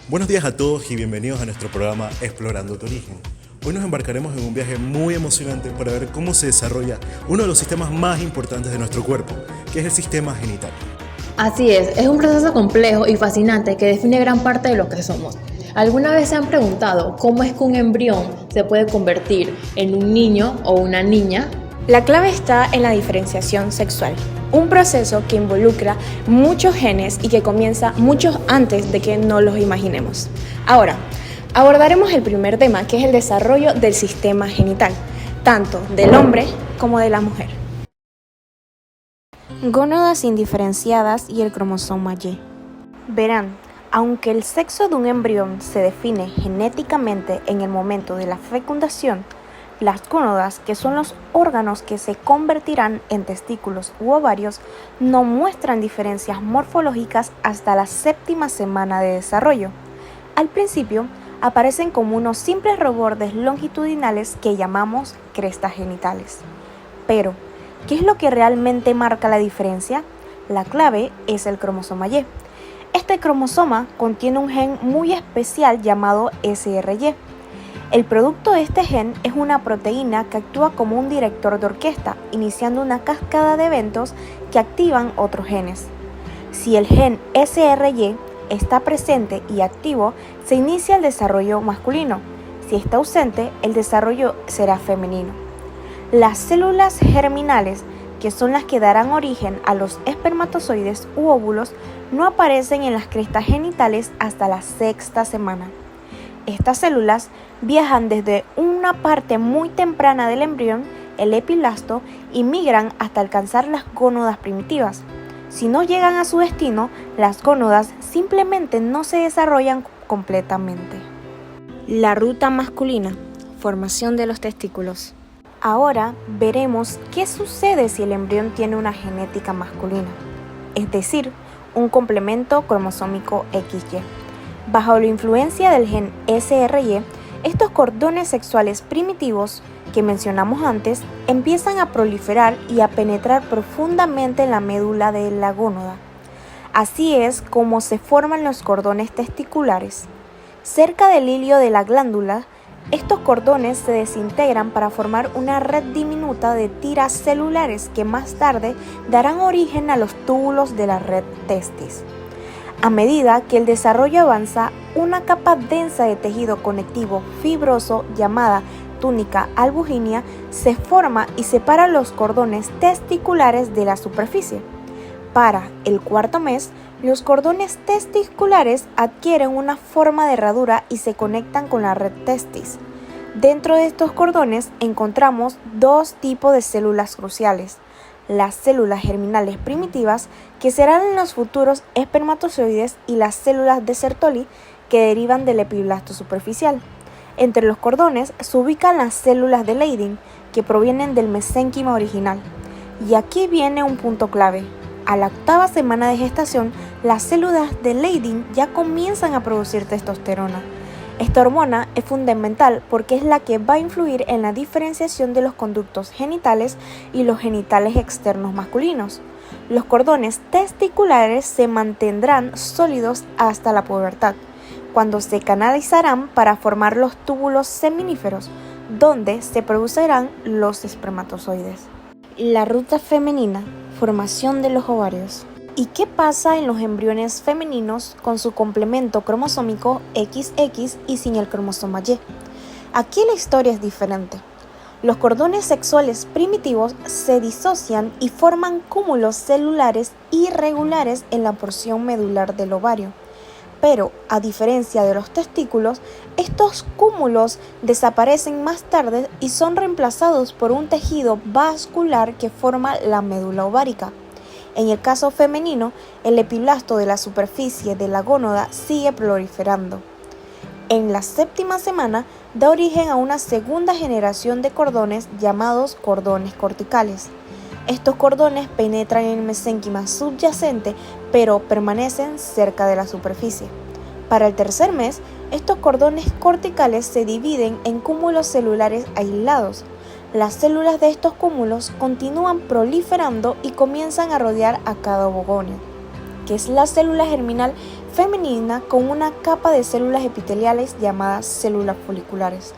Buenos días a todos y bienvenidos a nuestro programa Explorando tu origen. Hoy nos embarcaremos en un viaje muy emocionante para ver cómo se desarrolla uno de los sistemas más importantes de nuestro cuerpo, que es el sistema genital. Así es un proceso complejo y fascinante que define gran parte de lo que somos. ¿Alguna vez se han preguntado cómo es que un embrión se puede convertir en un niño o una niña? La clave está en la diferenciación sexual, un proceso que involucra muchos genes y que comienza mucho antes de que nos los imaginemos. Ahora, abordaremos el primer tema, que es el desarrollo del sistema genital, tanto del hombre como de la mujer. Gónadas indiferenciadas y el cromosoma Y. Verán, aunque el sexo de un embrión se define genéticamente en el momento de la fecundación, las gónadas, que son los órganos que se convertirán en testículos u ovarios, no muestran diferencias morfológicas hasta la 7ª semana de desarrollo. Al principio, aparecen como unos simples rebordes longitudinales que llamamos crestas genitales. Pero, ¿qué es lo que realmente marca la diferencia? La clave es el cromosoma Y. Este cromosoma contiene un gen muy especial llamado SRY. El producto de este gen es una proteína que actúa como un director de orquesta, iniciando una cascada de eventos que activan otros genes. Si el gen SRY está presente y activo, se inicia el desarrollo masculino. Si está ausente, el desarrollo será femenino. Las células germinales, que son las que darán origen a los espermatozoides u óvulos, no aparecen en las crestas genitales hasta la 6ª semana. Estas células viajan desde una parte muy temprana del embrión, el epiplasto, y migran hasta alcanzar las gónadas primitivas. Si no llegan a su destino, las gónadas simplemente no se desarrollan completamente. La ruta masculina, formación de los testículos. Ahora veremos qué sucede si el embrión tiene una genética masculina, es decir, un complemento cromosómico XY. Bajo la influencia del gen SRY, estos cordones sexuales primitivos que mencionamos antes empiezan a proliferar y a penetrar profundamente en la médula de la gónada. Así es como se forman los cordones testiculares. Cerca del hilio de la glándula, estos cordones se desintegran para formar una red diminuta de tiras celulares que más tarde darán origen a los túbulos de la red testis. A medida que el desarrollo avanza, una capa densa de tejido conectivo fibroso llamada túnica albuginea se forma y separa los cordones testiculares de la superficie. Para el 4º mes, los cordones testiculares adquieren una forma de herradura y se conectan con la red testis. Dentro de estos cordones encontramos dos tipos de células cruciales: las células germinales primitivas, que serán los futuros espermatozoides, y las células de Sertoli, que derivan del epiblasto superficial. Entre los cordones se ubican las células de Leydig, que provienen del mesénquima original. Y aquí viene un punto clave. A la 8ª semana de gestación, las células de Leydig ya comienzan a producir testosterona. Esta hormona es fundamental porque es la que va a influir en la diferenciación de los conductos genitales y los genitales externos masculinos. Los cordones testiculares se mantendrán sólidos hasta la pubertad, cuando se canalizarán para formar los túbulos seminíferos, donde se producirán los espermatozoides. La ruta femenina, formación de los ovarios. ¿Y qué pasa en los embriones femeninos con su complemento cromosómico XX y sin el cromosoma Y? Aquí la historia es diferente. Los cordones sexuales primitivos se disocian y forman cúmulos celulares irregulares en la porción medular del ovario. Pero, a diferencia de los testículos, estos cúmulos desaparecen más tarde y son reemplazados por un tejido vascular que forma la médula ovárica. En el caso femenino, el epiblasto de la superficie de la gónada sigue proliferando. En la 7ª semana da origen a una segunda generación de cordones llamados cordones corticales. Estos cordones penetran en el mesénquima subyacente, pero permanecen cerca de la superficie. Para el 3er mes, estos cordones corticales se dividen en cúmulos celulares aislados. Las células de estos cúmulos continúan proliferando y comienzan a rodear a cada ovogonio. que es la célula germinal femenina con una capa de células epiteliales llamadas células foliculares.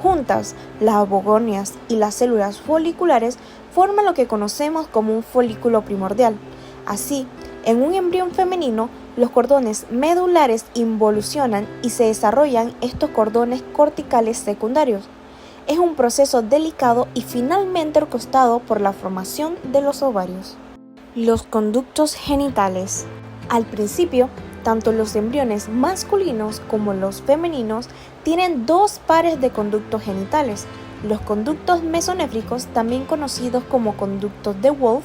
Juntas, las begonias y las células foliculares forman lo que conocemos como un folículo primordial. Así, en un embrión femenino, los cordones medulares involucionan y se desarrollan estos cordones corticales secundarios. Es un proceso delicado y finalmente orquestado por la formación de los ovarios. Los conductos genitales. Al principio, tanto los embriones masculinos como los femeninos tienen dos pares de conductos genitales, los conductos mesonéfricos, también conocidos como conductos de Wolff,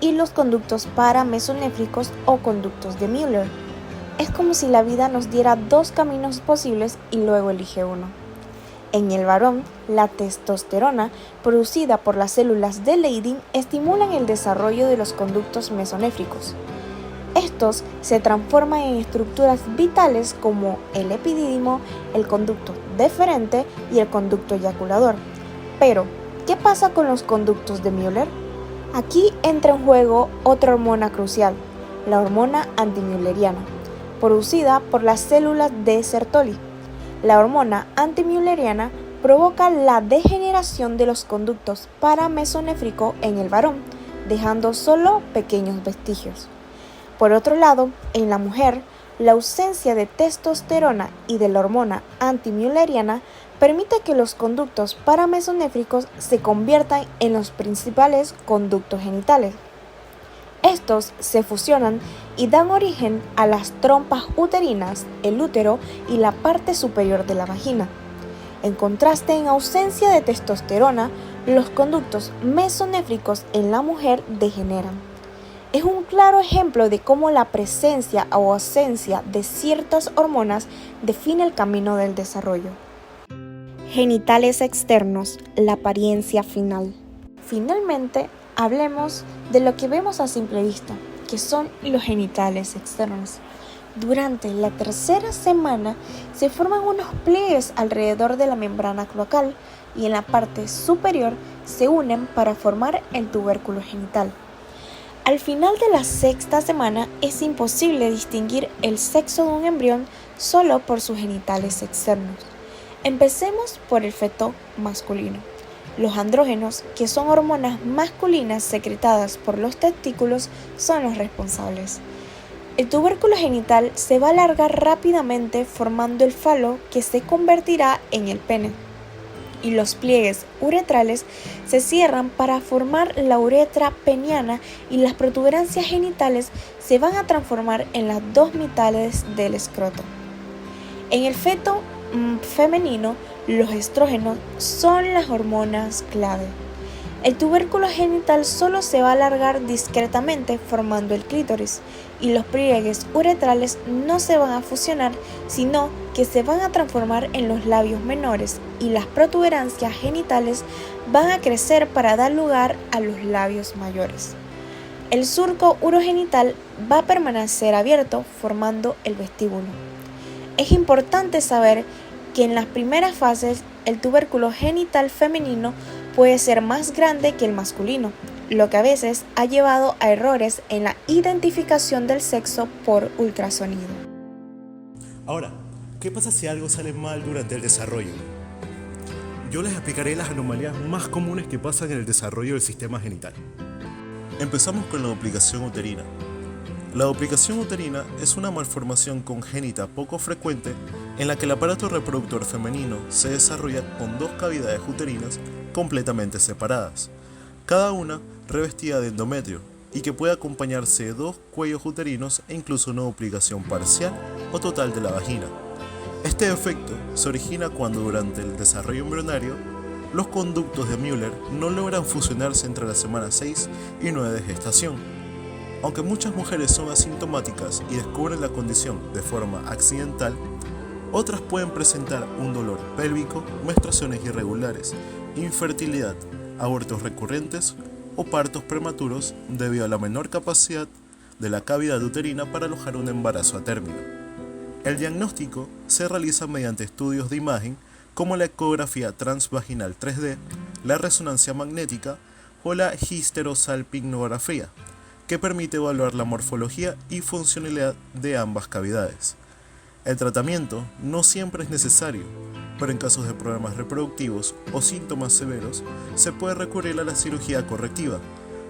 y los conductos paramesonéfricos o conductos de Müller. Es como si la vida nos diera dos caminos posibles y luego elige uno. En el varón, la testosterona, producida por las células de Leydig, estimulan el desarrollo de los conductos mesonéfricos. Estos se transforman en estructuras vitales como el epidídimo, el conducto deferente y el conducto eyaculador. Pero, ¿qué pasa con los conductos de Müller? Aquí entra en juego otra hormona crucial, la hormona antimülleriana, producida por las células de Sertoli. La hormona antimülleriana provoca la degeneración de los conductos paramesonéfricos en el varón, dejando solo pequeños vestigios. Por otro lado, en la mujer, la ausencia de testosterona y de la hormona antimülleriana permite que los conductos paramesonéfricos se conviertan en los principales conductos genitales. Estos se fusionan y dan origen a las trompas uterinas, el útero y la parte superior de la vagina. En contraste, en ausencia de testosterona, los conductos mesonéfricos en la mujer degeneran. Es un claro ejemplo de cómo la presencia o ausencia de ciertas hormonas define el camino del desarrollo. Genitales externos, la apariencia final. Finalmente, hablemos de lo que vemos a simple vista, que son los genitales externos. Durante la tercera semana se forman unos pliegues alrededor de la membrana cloacal y en la parte superior se unen para formar el tubérculo genital. Al final de la sexta semana es imposible distinguir el sexo de un embrión solo por sus genitales externos. Empecemos por el feto masculino. Los andrógenos, que son hormonas masculinas secretadas por los testículos, son los responsables. El tubérculo genital se va a alargar rápidamente formando el falo que se convertirá en el pene. Y los pliegues uretrales se cierran para formar la uretra peniana y las protuberancias genitales se van a transformar en las dos mitades del escroto. En el feto femenino, los estrógenos son las hormonas clave. El tubérculo genital solo se va a alargar discretamente formando el clítoris y los pliegues uretrales no se van a fusionar, sino que se van a transformar en los labios menores y las protuberancias genitales van a crecer para dar lugar a los labios mayores. El surco urogenital va a permanecer abierto formando el vestíbulo. Es importante saber que en las primeras fases el tubérculo genital femenino puede ser más grande que el masculino, lo que a veces ha llevado a errores en la identificación del sexo por ultrasonido. Ahora, ¿qué pasa si algo sale mal durante el desarrollo? Yo les explicaré las anomalías más comunes que pasan en el desarrollo del sistema genital. Empezamos con la duplicación uterina. La duplicación uterina es una malformación congénita poco frecuente en la que el aparato reproductor femenino se desarrolla con dos cavidades uterinas completamente separadas, cada una revestida de endometrio y que puede acompañarse de dos cuellos uterinos e incluso una duplicación parcial o total de la vagina. Este efecto se origina cuando durante el desarrollo embrionario los conductos de Müller no logran fusionarse entre las semanas 6 y 9 de gestación. Aunque muchas mujeres son asintomáticas y descubren la condición de forma accidental, otras pueden presentar un dolor pélvico, menstruaciones irregulares, infertilidad, abortos recurrentes o partos prematuros debido a la menor capacidad de la cavidad uterina para alojar un embarazo a término. El diagnóstico se realiza mediante estudios de imagen como la ecografía transvaginal 3D, la resonancia magnética o la histerosalpingografía, que permite evaluar la morfología y funcionalidad de ambas cavidades. El tratamiento no siempre es necesario, pero en casos de problemas reproductivos o síntomas severos, se puede recurrir a la cirugía correctiva,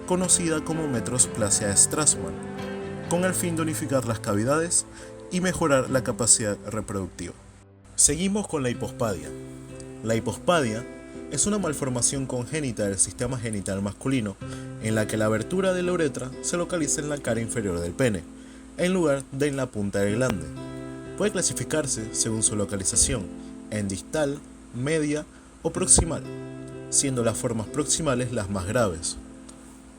conocida como metrosplasia de Strassmann, con el fin de unificar las cavidades y mejorar la capacidad reproductiva. Seguimos con la hipospadia. La hipospadia es una malformación congénita del sistema genital masculino en la que la abertura de la uretra se localiza en la cara inferior del pene, en lugar de en la punta del glande. Puede clasificarse según su localización, en distal, media o proximal, siendo las formas proximales las más graves.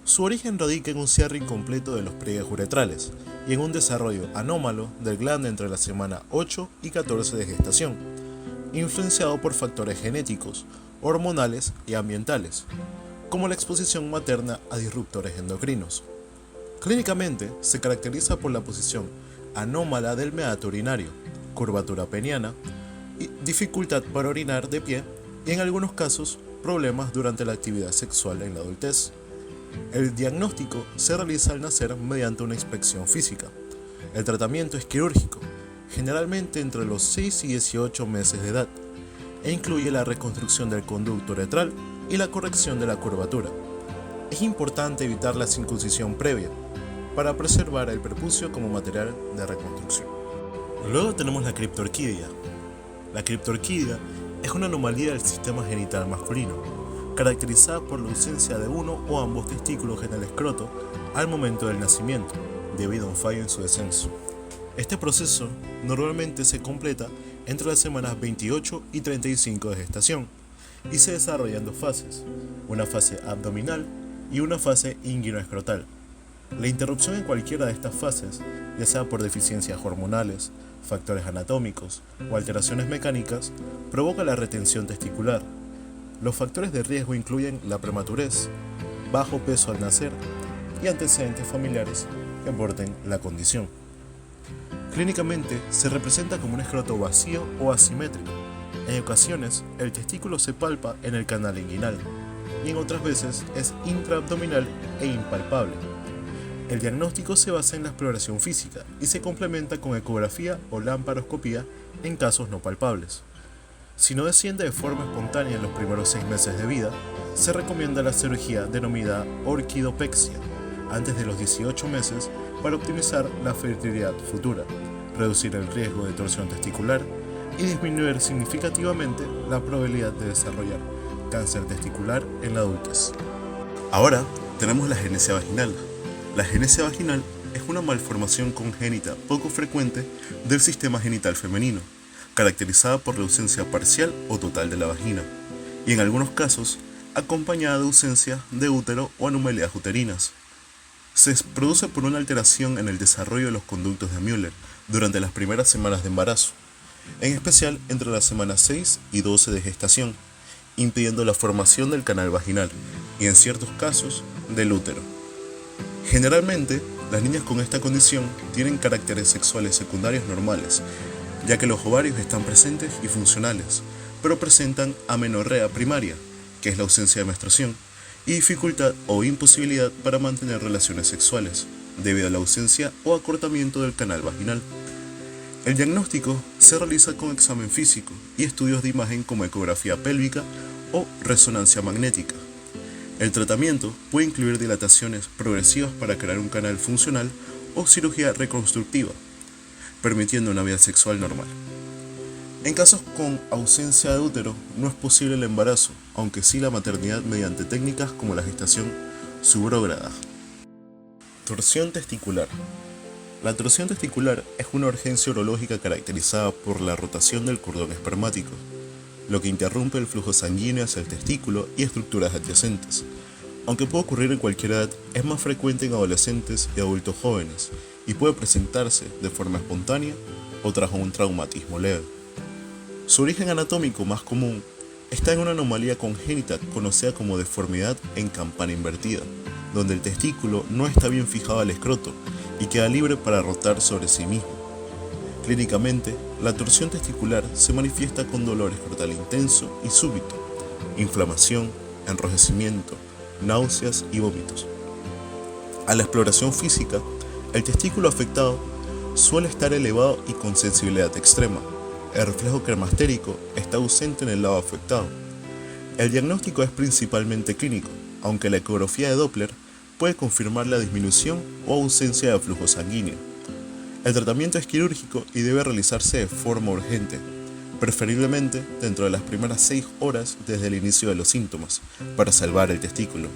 Su origen radica en un cierre incompleto de los pliegues uretrales y en un desarrollo anómalo del glande entre la semana 8 y 14 de gestación, influenciado por factores genéticos, hormonales y ambientales, como la exposición materna a disruptores endocrinos. Clínicamente se caracteriza por la posición anómala del meato urinario, curvatura peniana, y dificultad para orinar de pie y en algunos casos problemas durante la actividad sexual en la adultez. El diagnóstico se realiza al nacer mediante una inspección física. El tratamiento es quirúrgico, generalmente entre los 6 y 18 meses de edad, e incluye la reconstrucción del conducto uretral y la corrección de la curvatura. Es importante evitar la circuncisión previa para preservar el prepucio como material de reconstrucción. Luego tenemos la criptorquidia. La criptorquidia es una anomalía del sistema genital masculino, caracterizada por la ausencia de uno o ambos testículos en el escroto al momento del nacimiento, debido a un fallo en su descenso. Este proceso normalmente se completa entre las semanas 28 y 35 de gestación y se desarrolla en dos fases, una fase abdominal y una fase inguinoescrotal. La interrupción en cualquiera de estas fases, ya sea por deficiencias hormonales, factores anatómicos o alteraciones mecánicas, provoca la retención testicular. Los factores de riesgo incluyen la prematurez, bajo peso al nacer y antecedentes familiares que aporten la condición. Clínicamente se representa como un escroto vacío o asimétrico. En ocasiones el testículo se palpa en el canal inguinal y en otras veces es intraabdominal e impalpable. El diagnóstico se basa en la exploración física y se complementa con ecografía o laparoscopía en casos no palpables. Si no desciende de forma espontánea en los primeros 6 meses de vida, se recomienda la cirugía denominada orquidopexia antes de los 18 meses para optimizar la fertilidad futura, reducir el riesgo de torsión testicular y disminuir significativamente la probabilidad de desarrollar cáncer testicular en la adultez. Ahora tenemos la agenesia vaginal. La agenesia vaginal es una malformación congénita poco frecuente del sistema genital femenino, caracterizada por la ausencia parcial o total de la vagina, y en algunos casos acompañada de ausencia de útero o anomalías uterinas. Se produce por una alteración en el desarrollo de los conductos de Müller durante las primeras semanas de embarazo, en especial entre las semanas 6 y 12 de gestación, impidiendo la formación del canal vaginal y en ciertos casos del útero. Generalmente, las niñas con esta condición tienen caracteres sexuales secundarios normales, ya que los ovarios están presentes y funcionales, pero presentan amenorrea primaria, que es la ausencia de menstruación, y dificultad o imposibilidad para mantener relaciones sexuales, debido a la ausencia o acortamiento del canal vaginal. El diagnóstico se realiza con examen físico y estudios de imagen como ecografía pélvica o resonancia magnética. El tratamiento puede incluir dilataciones progresivas para crear un canal funcional o cirugía reconstructiva, permitiendo una vida sexual normal. En casos con ausencia de útero, no es posible el embarazo, aunque sí la maternidad mediante técnicas como la gestación subrógrada. Torsión testicular. La torsión testicular es una urgencia urológica caracterizada por la rotación del cordón espermático, lo que interrumpe el flujo sanguíneo hacia el testículo y estructuras adyacentes. Aunque puede ocurrir en cualquier edad, es más frecuente en adolescentes y adultos jóvenes y puede presentarse de forma espontánea o tras un traumatismo leve. Su origen anatómico más común está en una anomalía congénita conocida como deformidad en campana invertida, donde el testículo no está bien fijado al escroto y queda libre para rotar sobre sí mismo. Clínicamente, la torsión testicular se manifiesta con dolor escrotal intenso y súbito, inflamación, enrojecimiento, náuseas y vómitos. A la exploración física, el testículo afectado suele estar elevado y con sensibilidad extrema. El reflejo cremastérico está ausente en el lado afectado. El diagnóstico es principalmente clínico, aunque la ecografía de Doppler puede confirmar la disminución o ausencia de flujo sanguíneo. El tratamiento es quirúrgico y debe realizarse de forma urgente, preferiblemente dentro de las primeras 6 horas desde el inicio de los síntomas, para salvar el testículo.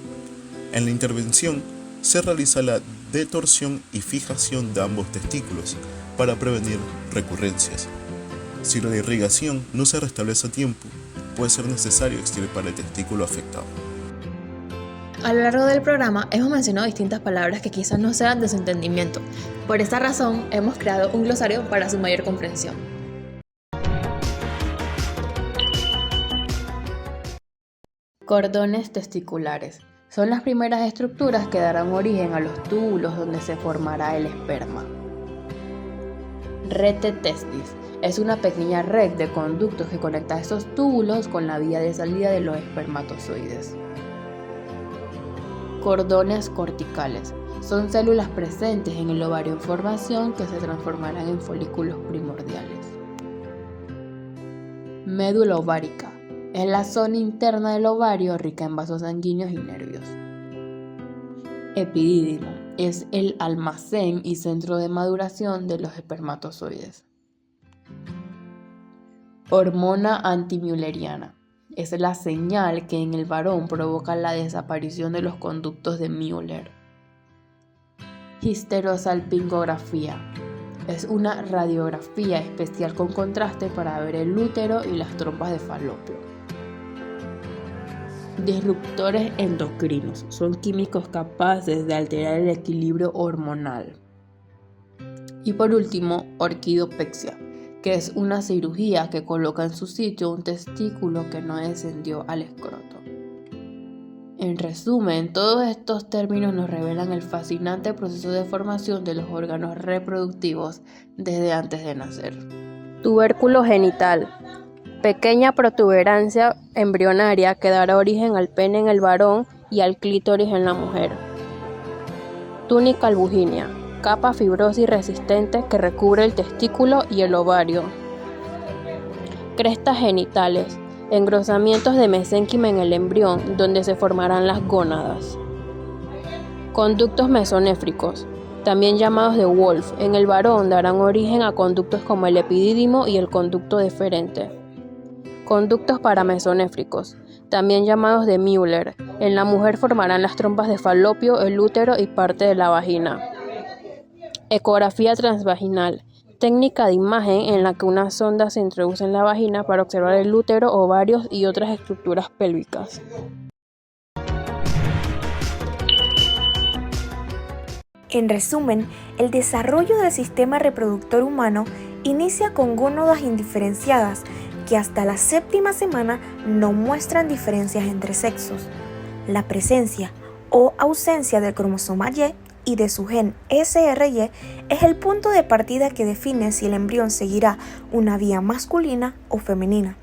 En la intervención se realiza la detorsión y fijación de ambos testículos para prevenir recurrencias. Si la irrigación no se restablece a tiempo, puede ser necesario extirpar el testículo afectado. A lo largo del programa hemos mencionado distintas palabras que quizás no sean de su entendimiento. Por esta razón hemos creado un glosario para su mayor comprensión. Cordones testiculares. Son las primeras estructuras que darán origen a los túbulos donde se formará el esperma. Rete testis. Es una pequeña red de conductos que conecta estos túbulos con la vía de salida de los espermatozoides. Cordones corticales. Son células presentes en el ovario en formación que se transformarán en folículos primordiales. Médula ovárica. Es la zona interna del ovario rica en vasos sanguíneos y nervios. Epidídimo. Es el almacén y centro de maduración de los espermatozoides. Hormona antimülleriana. Es la señal que en el varón provoca la desaparición de los conductos de Müller. Histerosalpingografía. Es una radiografía especial con contraste para ver el útero y las trompas de falopio. Disruptores endocrinos. Son químicos capaces de alterar el equilibrio hormonal. Y por último, orquidopexia, que es una cirugía que coloca en su sitio un testículo que no descendió al escroto. En resumen, todos estos términos nos revelan el fascinante proceso de formación de los órganos reproductivos desde antes de nacer. Tubérculo genital. Pequeña protuberancia embrionaria que dará origen al pene en el varón y al clítoris en la mujer. Túnica albuginea. Capa fibrosa y resistente que recubre el testículo y el ovario. Crestas genitales. Engrosamientos de mesénquima en el embrión donde se formarán las gónadas. Conductos mesonéfricos, también llamados de Wolf, en el varón darán origen a conductos como el epidídimo y el conducto deferente. Conductos paramesonéfricos, también llamados de Müller, en la mujer formarán las trompas de falopio, el útero y parte de la vagina. Ecografía transvaginal. Técnica de imagen en la que una sonda se introduce en la vagina para observar el útero, ovarios y otras estructuras pélvicas. En resumen, el desarrollo del sistema reproductor humano inicia con gónadas indiferenciadas que hasta la 7ª semana no muestran diferencias entre sexos. La presencia o ausencia del cromosoma Y de su gen SRY es el punto de partida que define si el embrión seguirá una vía masculina o femenina.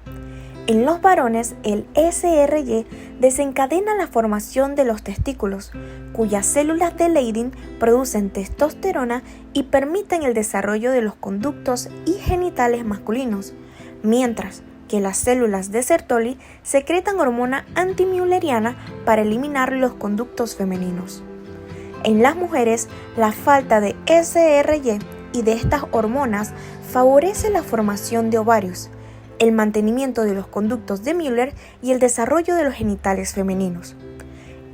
En los varones, el SRY desencadena la formación de los testículos, cuyas células de Leydig producen testosterona y permiten el desarrollo de los conductos y genitales masculinos, mientras que las células de Sertoli secretan hormona antimülleriana para eliminar los conductos femeninos. En las mujeres, la falta de SRY y de estas hormonas favorece la formación de ovarios, el mantenimiento de los conductos de Müller y el desarrollo de los genitales femeninos.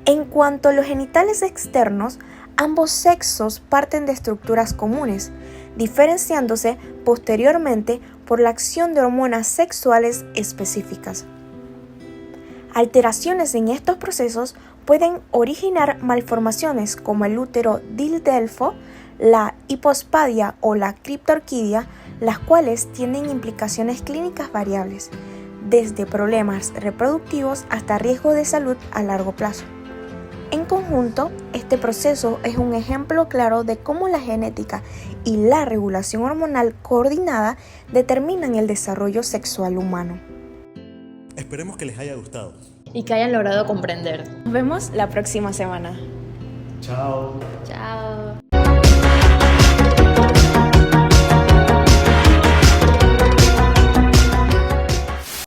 En cuanto a los genitales externos, ambos sexos parten de estructuras comunes, diferenciándose posteriormente por la acción de hormonas sexuales específicas. Alteraciones en estos procesos pueden originar malformaciones como el útero dildelfo, la hipospadia o la criptorquidia, las cuales tienen implicaciones clínicas variables, desde problemas reproductivos hasta riesgo de salud a largo plazo. En conjunto, este proceso es un ejemplo claro de cómo la genética y la regulación hormonal coordinada determinan el desarrollo sexual humano. Esperemos que les haya gustado. Y que hayan logrado comprender. Nos vemos la próxima semana. Chao. Chao.